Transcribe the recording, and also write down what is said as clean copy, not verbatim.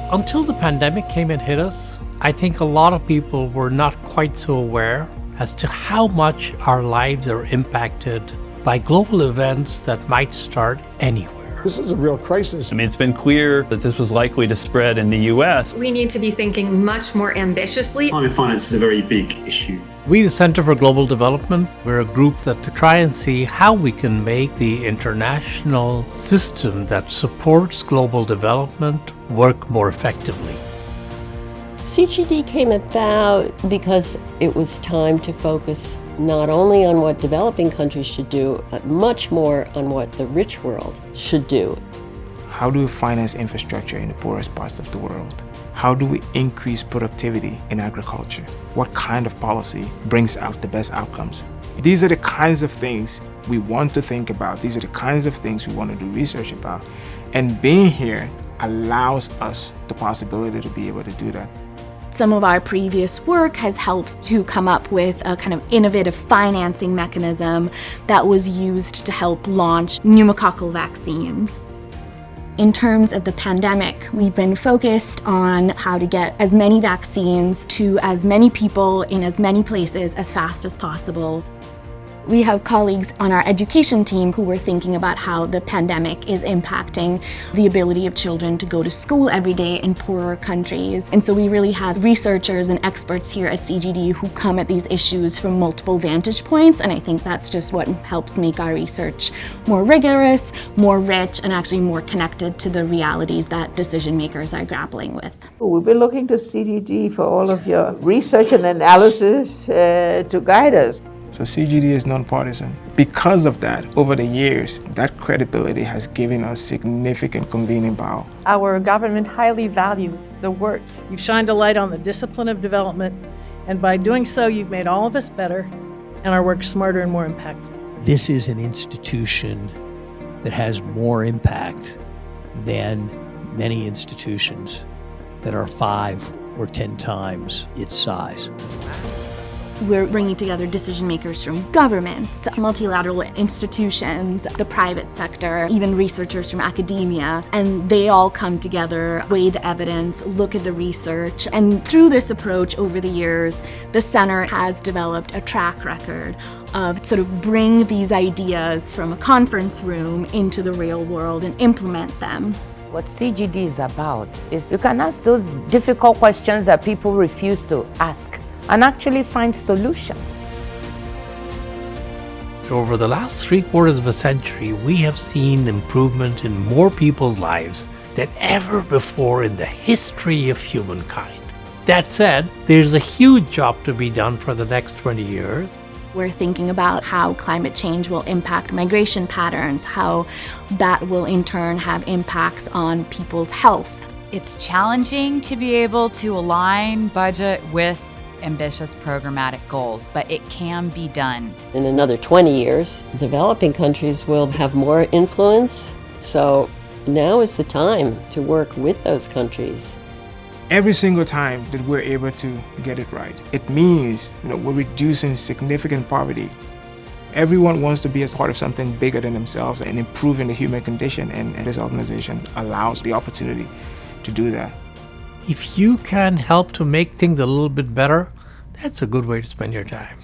Until the pandemic came and hit us, I think a lot of people were not quite so aware as to how much our lives are impacted by global events that might start anywhere. This is a real crisis. It's been clear that this was likely to spread in the U.S. We need to be thinking much more ambitiously. Climate finance is a very big issue. We, the Center for Global Development, we're a group that to try and see how we can make the international system that supports global development work more effectively. CGD came about because it was time to focus not only on what developing countries should do, but much more on what the rich world should do. How do we finance infrastructure in the poorest parts of the world? How do we increase productivity in agriculture? What kind of policy brings out the best outcomes? These are the kinds of things we want to think about. These are the kinds of things we want to do research about. And being here allows us the possibility to be able to do that. Some of our previous work has helped to come up with a kind of innovative financing mechanism that was used to help launch pneumococcal vaccines. In terms of the pandemic, we've been focused on how to get as many vaccines to as many people in as many places as fast as possible. We have colleagues on our education team who were thinking about how the pandemic is impacting the ability of children to go to school every day in poorer countries. And so we really have researchers and experts here at CGD who come at these issues from multiple vantage points. And I think that's just what helps make our research more rigorous, more rich, and actually more connected to the realities that decision makers are grappling with. We've been looking to CGD for all of your research and analysis to guide us. So CGD is nonpartisan. Because of that, over the years, that credibility has given us significant convening power. Our government highly values the work. You've shined a light on the discipline of development, and by doing so, you've made all of us better and our work smarter and more impactful. This is an institution that has more impact than many institutions that are 5 or 10 times its size. We're bringing together decision makers from governments, multilateral institutions, the private sector, even researchers from academia, and they all come together, weigh the evidence, look at the research. And through this approach over the years, the center has developed a track record of sort of bring these ideas from a conference room into the real world and implement them. What CGD is about is you can ask those difficult questions that people refuse to ask and actually find solutions. Over the last 3/4 of a century, we have seen improvement in more people's lives than ever before in the history of humankind. That said, there's a huge job to be done for the next 20 years. We're thinking about how climate change will impact migration patterns, how that will in turn have impacts on people's health. It's challenging to be able to align budget with ambitious programmatic goals, but it can be done. In another 20 years, developing countries will have more influence. So now is the time to work with those countries. Every single time that we're able to get it right, it means we're reducing significant poverty. Everyone wants to be a part of something bigger than themselves and improving the human condition, and this organization allows the opportunity to do that. If you can help to make things a little bit better, that's a good way to spend your time.